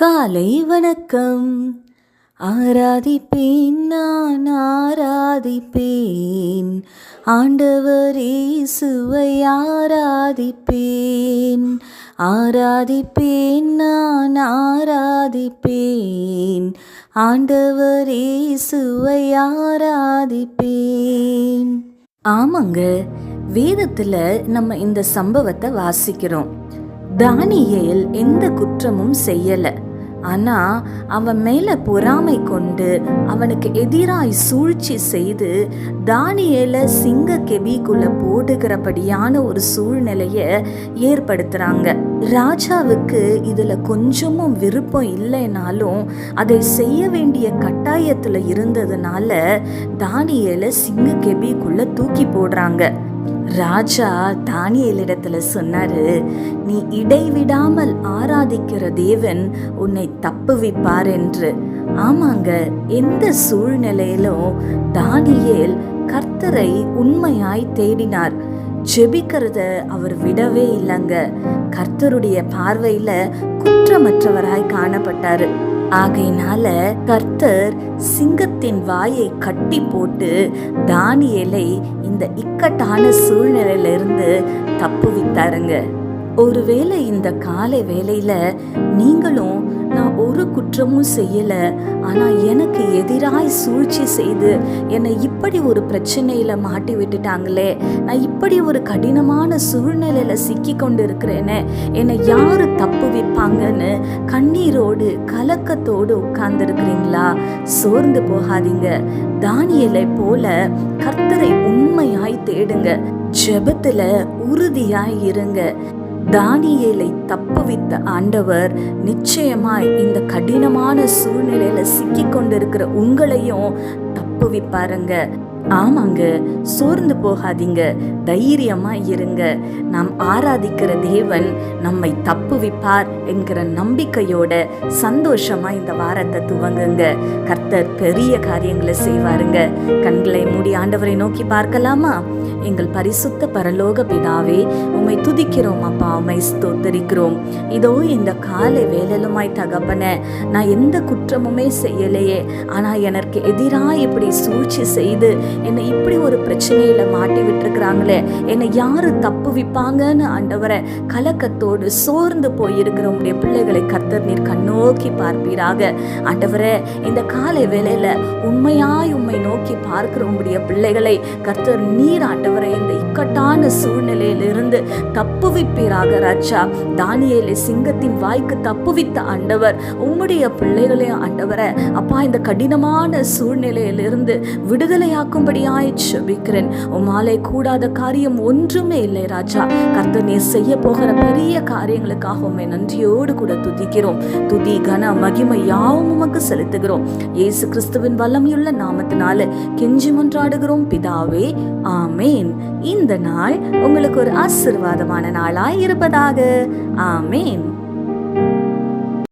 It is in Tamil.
காலை வணக்கம். ஆராதிப்பேன், நான் ஆராதிப்பேன், ஆண்டவர் இயேசுவை ஆராதிப்பேன். ஆராதிப்பேன், நான் ஆராதிப்பேன், ஆண்டவர் இயேசுவை ஆராதிப்பேன். ஆமாங்க, வேதத்துல நம்ம இந்த சம்பவத்தை வாசிக்கிறோம். தானியேல் எந்த குற்றமும் செய்யல. ஆனா அவன் மேல பொறாமை கொண்டு அவனுக்கு எதிராய் சூழ்ச்சி செய்து தானியேல சிங்க கெபிக்குள்ள போடுகிறபடியான ஒரு சூழ்நிலைய ஏற்படுத்துறாங்க. ராஜாவுக்கு இதுல கொஞ்சமும் விருப்பம் இல்லைனாலும் அதை செய்ய வேண்டிய கட்டாயத்துல இருந்ததுனால தானியேல சிங்க கெபிக்குள்ள தூக்கி போடுறாங்க. ராஜா தானியேலிடத்துல சொன்னாரு, நீ இடைவிடாமல் ஆராதிக்கிற தேவன் உன்னை தப்புவிப்பார் என்று. ஆமாங்க, எந்த சூழ்நிலையிலும் தானியேல் கர்த்தரை உண்மையாய் தேடினார். ஜெபிக்கிறத அவர் விடவே இல்லைங்க. கர்த்தருடைய பார்வையில குற்றமற்றவராய் காணப்பட்டாரு. ஆகையினால கர்த்தர் சிங்கத்தின் வாயை கட்டி போட்டு தானியேலை இந்த இக்கட்டான சூழ்நிலையிலிருந்து தப்புவித்தாருங்க. ஒருவேளை இந்த காலை வேளையில நீங்களும் நான் ஒரு குற்றமும் செய்யல, ஆனா எனக்கு எதிராய் சூழ்ச்சி செய்து என்னை இப்படி ஒரு பிரச்சனையில மாட்டி விட்டுட்டாங்களே, நான் இப்படி ஒரு கடினமான சூழ்நிலையில சிக்கி கொண்டு இருக்கிறேன்னு என்னை யாரு தப்பு வைப்பாங்கன்னு கண்ணீரோடு கலக்கத்தோடு உட்கார்ந்து இருக்கிறீங்களா? சோர்ந்து போகாதீங்க. தானியேலை போல கர்த்தரை உண்மையாய் தேடுங்க. ஜெபத்துல உறுதியாய் இருங்க. தானியேலை தப்புவித்த ஆண்டவர் நிச்சயமாய் இந்த கடினமான சூழ்நிலையில சிக்கி கொண்டிருக்கிற உங்களையும் தப்புவிப்பாருங்க. ஆமாங்க, சோர்ந்து போகாதீங்க, தைரியமா இருங்க. நாம் ஆராதிக்கிற தேவன் நம்மை தப்புவிப்பார் என்கிற நம்பிக்கையோட சந்தோஷமா இந்த வாரத்தை துவங்குங்க. கர்த்தர் பெரிய காரியங்களை செய்வாருங்க. கண்களை மூடி ஆண்டவரை நோக்கி பார்க்கலாமா? எங்கள் பரிசுத்த பரலோக பிதாவே, உம்மை துதிக்கிறோம் அப்பா, உம்மை ஸ்தோத்தரிக்கிறோம். இதோ இந்த காலை வேலையிலுமாய் தகப்பனே, நான் எந்த குற்றமுமே செய்யலையே, ஆனா எனக்கு எதிராக இப்படி சூழ்ச்சி செய்து என்னை இப்படி ஒரு பிரச்சனையில மாட்டி விட்டுருக்கிறாங்களே, என்னை யாரு தப்பு விப்பாங்கன்னு ஆண்டவரை கலக்கத்தோடு சோர்ந்து போயிருக்கிற உடைய பிள்ளைகளை கர்த்தர் நீர் கண்ணோக்கி பார்ப்பீராக. ஆண்டவரே, இந்த காலை வேளையில உண்மையாய் உம்மை நோக்கி பார்க்கிற உடைய பிள்ளைகளை கர்த்தர் நீர் ஆண்டவரை இந்த இக்கட்டான சூழ்நிலையிலிருந்து தப்புவிப்பீராக. ராஜா, தானியேலை சிங்கத்தின் வாய்க்கு தப்புவித்த ஆண்டவர் உம்முடைய பிள்ளைகளையும் ஆண்டவரை அப்பா இந்த கடினமான சூழ்நிலையிலிருந்து விடுதலையாக்கும்படியாய் ஜெபிக்கிறேன். உம்மாலே கூடாத காரியம் ஒன்றுமே இல்லை ராஜா. கர்த்தர் நீர் செய்ய போகிற பெரிய காரியங்களுக்காக உம்மை நன்றியோடு கூட துதிக்கிறோம். துதி கன மகிமை யாவும் உமக்கு செலுத்துகிறோம். இயேசு கிறிஸ்துவின் வல்லமையுள்ள நாமத்தினால கெஞ்சி மன்றாடுகிறோம் பிதாவே, ஆமேன். இந்த நாள் உங்களுக்கு ஒரு ஆசீர்வாதமான நாளாய் இருப்பதாக. ஆமேன்.